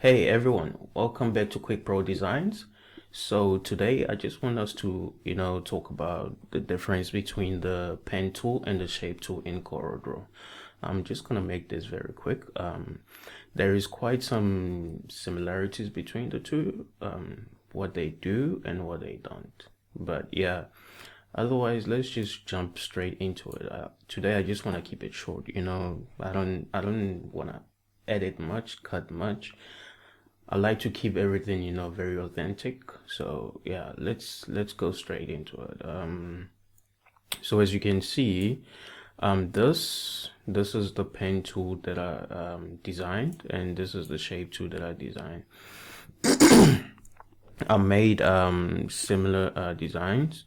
Hey everyone, welcome back to Quick Pro Designs. So today I just want us to, talk about the difference between the pen tool and the shape tool in Coreldraw. I'm just gonna make this very quick. There is quite some similarities between the two, what they do and what they don't. But yeah, otherwise let's just jump straight into it. Today I just want to keep it short. I don't want to edit much, cut much. I like to keep everything, very authentic. So yeah, let's go straight into it. So as you can see, this is the pen tool that I designed, and this is the shape tool that I designed. I made similar designs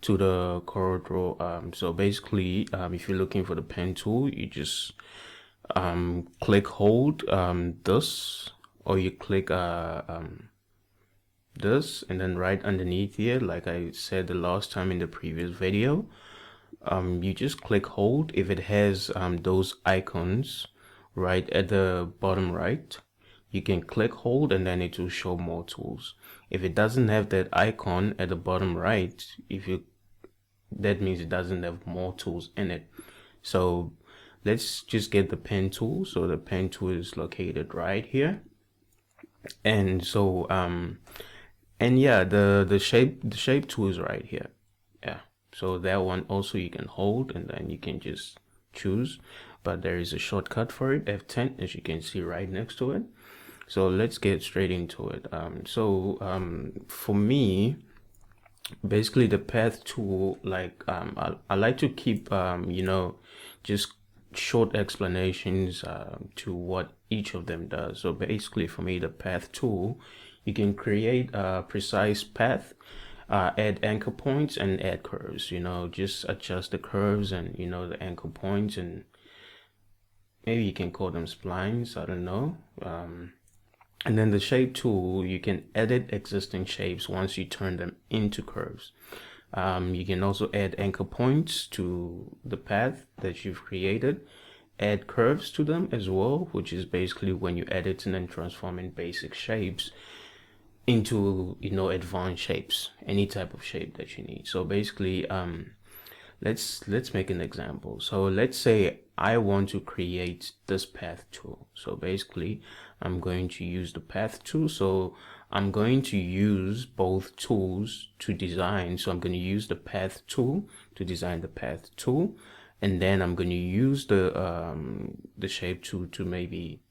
to the Coreldraw. So basically, if you're looking for the pen tool, you just click hold this, or you click this, and then right underneath here, like I said the last time in the previous video, you just click hold. If it has those icons right at the bottom right, you can click hold and then it will show more tools. If it doesn't have that icon at the bottom right, that means it doesn't have more tools in it. So let's just get the pen tool. So the pen tool is located right here. And so and yeah, the shape tool is right here. Yeah, so that one also you can hold and then you can just choose, but there is a shortcut for it, F10, as you can see right next to it. So let's get straight into it. For me, basically the path tool, like I like to keep just short explanations to what each of them does. So basically for me, the path tool, you can create a precise path, add anchor points and add curves, just adjust the curves and the anchor points, and maybe you can call them splines, I don't know. And then the shape tool, you can edit existing shapes once you turn them into curves. You can also add anchor points to the path that you've created, add curves to them as well, which is basically when you edit and then transform in basic shapes into advanced shapes, any type of shape that you need. So basically let's make an example. So let's say I want to create this path tool. So basically I'm going to use the path tool. So I'm going to use both tools to design. So I'm going to use the path tool to design the path tool, and then I'm going to use the shape tool to maybe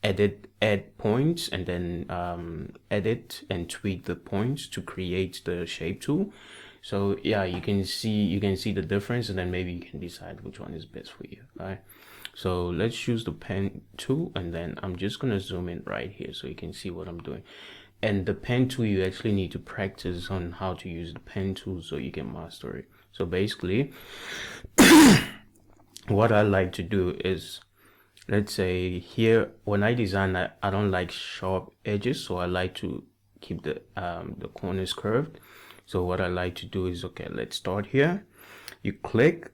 add points, and then edit and tweak the points to create the shape tool. So yeah, you can see the difference, and then maybe you can decide which one is best for you. All right, so let's choose the pen tool, and then I'm just gonna zoom in right here so you can see what I'm doing. And the pen tool, you actually need to practice on how to use the pen tool so you can master it. So basically what I like to do is, let's say here when I design, I don't like sharp edges, so I like to keep the corners curved. So what I like to do is, okay, let's start here. You click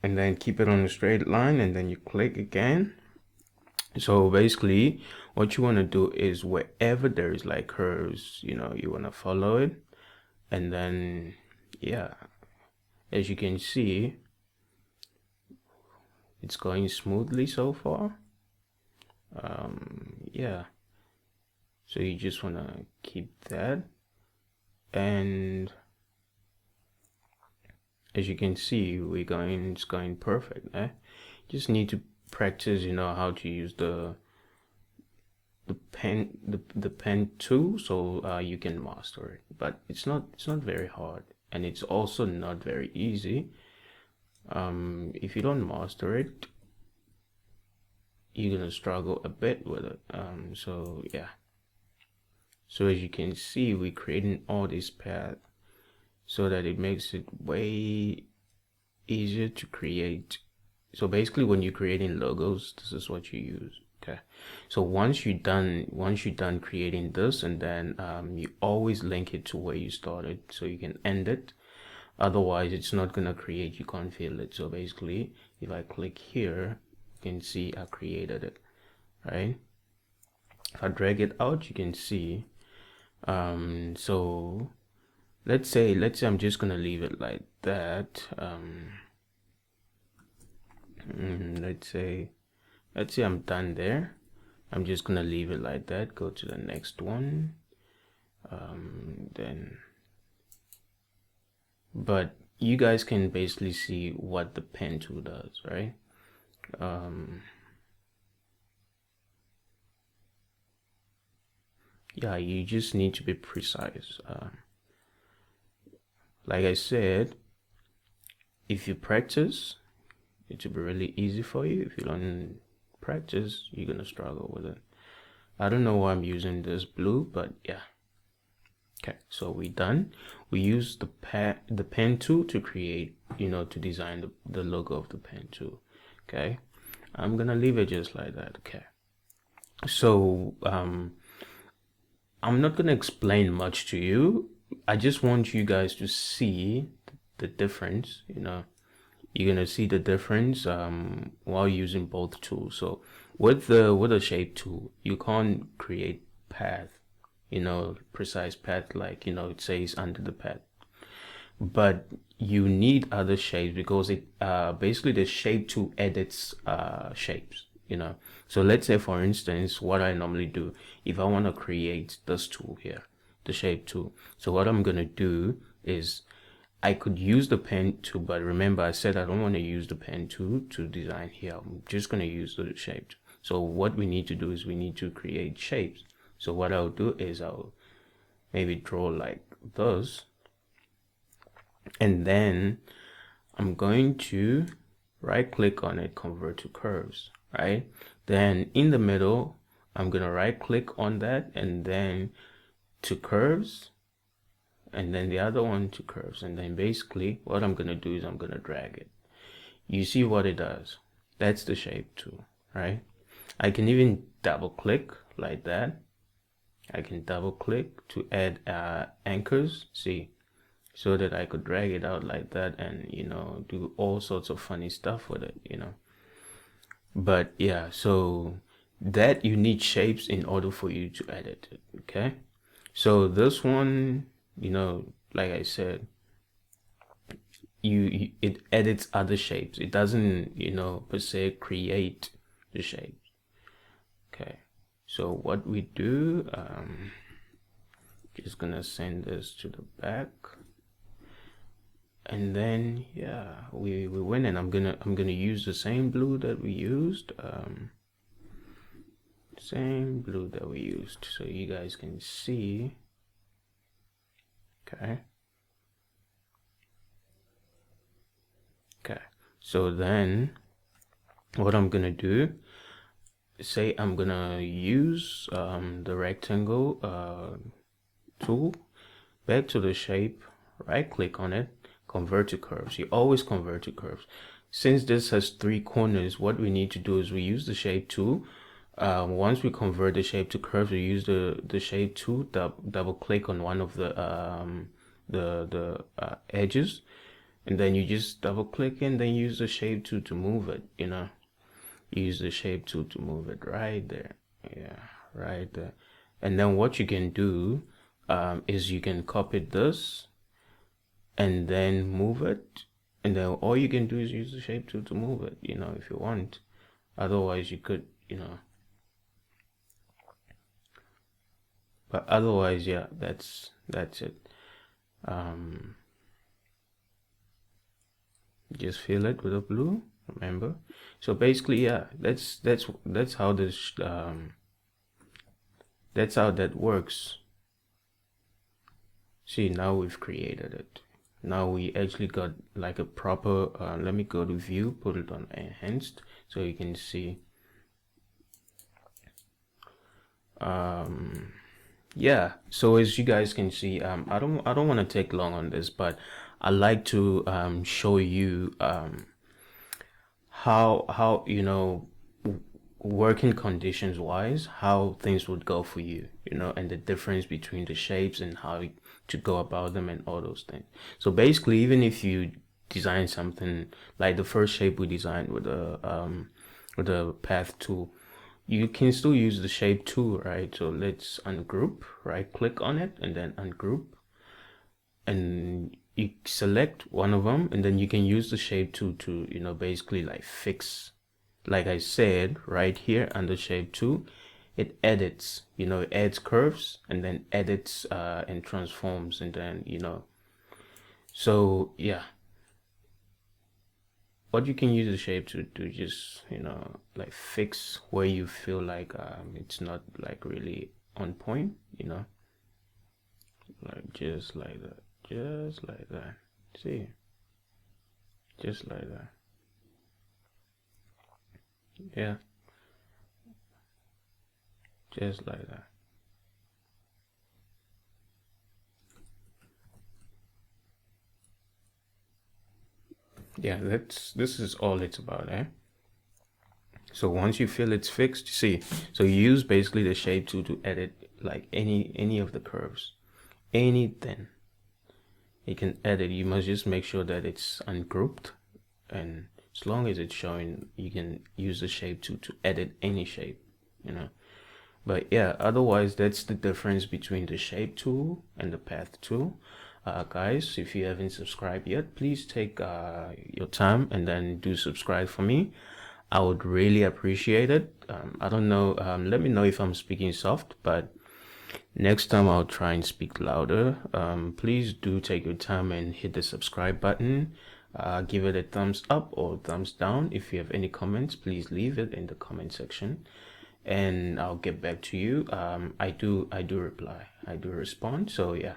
and then keep it on a straight line, and then you click again. So basically what you want to do is wherever there is like curves, you want to follow it. And then yeah, as you can see, it's going smoothly so far. Yeah, so you just want to keep that. And as you can see, it's going perfect. Just need to practice how to use the pen tool, so you can master it. But it's not very hard, and it's also not very easy. If you don't master it, you're gonna struggle a bit with it. So yeah, so as you can see, we're creating all this path so that it makes it way easier to create. So basically when you're creating logos, this is what you use. Okay, so once you're done creating this, and then you always link it to where you started so you can end it. Otherwise it's not gonna create, you can't feel it. So basically if I click here, you can see I created it, right? If I drag it out, you can see. So let's say I'm just gonna leave it like that. Let's say I'm done there. I'm just gonna leave it like that. Go to the next one. Then, but you guys can basically see what the pen tool does, right? Yeah, you just need to be precise. Like I said, if you practice, it will be really easy for you. If you don't practice, you're gonna struggle with it. I don't know why I'm using this blue, but yeah. Okay, so we're done. We use the pen tool to create, to design the logo of the pen tool. Okay, I'm gonna leave it just like that. Okay, so I'm not gonna explain much to you. I just want you guys to see the difference. You're gonna see the difference while using both tools. So with the shape tool, you can't create path, precise path like it says under the path. But you need other shapes because it basically the shape tool edits shapes. So let's say for instance, what I normally do if I want to create this tool here, the shape tool. So what I'm gonna do is I could use the pen tool, but remember I said I don't want to use the pen tool to design here. I'm just going to use the shape. So what we need to do is we need to create shapes. So what I'll do is I'll maybe draw like this. And then I'm going to right click on it, convert to curves, right? Then in the middle, I'm going to right click on that and then to curves. And then the other one to curves, and then basically what I'm gonna do is I'm gonna drag it. You see what it does? That's the shape tool, right? I can even double click like that. I can double click to add anchors, see, so that I could drag it out like that and do all sorts of funny stuff with it, But yeah, so that you need shapes in order for you to edit it. Okay, so this one, like I said, it edits other shapes. It doesn't, per se create the shapes. Okay, so what we do, just gonna send this to the back, and then yeah, we win, and I'm gonna use the same blue that we used, so you guys can see. Okay, so then what I'm gonna do, say I'm gonna use the rectangle tool, back to the shape, right click on it, convert to curves. You always convert to curves. Since this has 3 corners, what we need to do is we use the shape tool. Once we convert the shape to curves, we use the shape tool, double click on one of the edges, and then you just double click and then use the shape tool to move it. Use the shape tool to move it right there. Yeah, right there. And then what you can do is you can copy this and then move it, and then all you can do is use the shape tool to move it, if you want. Otherwise you could, but otherwise, yeah, that's it. Just fill it with a blue, remember. So basically, yeah, that's how this that's how that works. See, now we've created it. Now we actually got like a proper let me go to view, put it on enhanced, so you can see. Yeah, so as you guys can see, I don't want to take long on this, but I like to show you how working conditions wise, how things would go for you, and the difference between the shapes and how to go about them and all those things. So basically, even if you design something like the first shape we designed with the path tool, you can still use the shape tool, right? So let's ungroup, right click on it and then ungroup, and you select one of them, and then you can use the shape tool to, you know, basically like fix, like I said right here under shape tool, it edits, you know, it adds curves and then edits and transforms, and then, you know, so yeah, what you can use the shape to do, just, you know, like fix where you feel like it's not like really on point, you know, like just like that, just like that, see, just like that, yeah, just like that. Yeah, this is all it's about, eh? So once you feel it's fixed, see, so you use basically the shape tool to edit like any of the curves, anything you can edit. You must just make sure that it's ungrouped, and as long as it's showing, you can use the shape tool to edit any shape, you know. But yeah, otherwise that's the difference between the shape tool and the path tool. Guys, if you haven't subscribed yet, please take your time and then do subscribe for me. I would really appreciate it. I don't know, let me know if I'm speaking soft, but next time I'll try and speak louder. Please do take your time and hit the subscribe button. Give it a thumbs up or thumbs down. If you have any comments, please leave it in the comment section, and I'll get back to you. I do reply, I do respond. So yeah,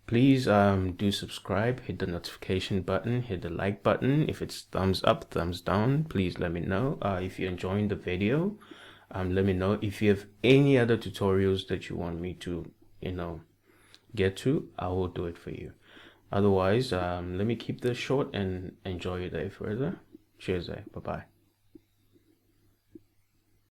please do subscribe, hit the notification button, hit the like button. If it's thumbs up, thumbs down, please let me know. If you're enjoying the video, let me know. If you have any other tutorials that you want me to, you know, get to, I will do it for you. Otherwise, let me keep this short and enjoy your day further. Cheers, bye bye.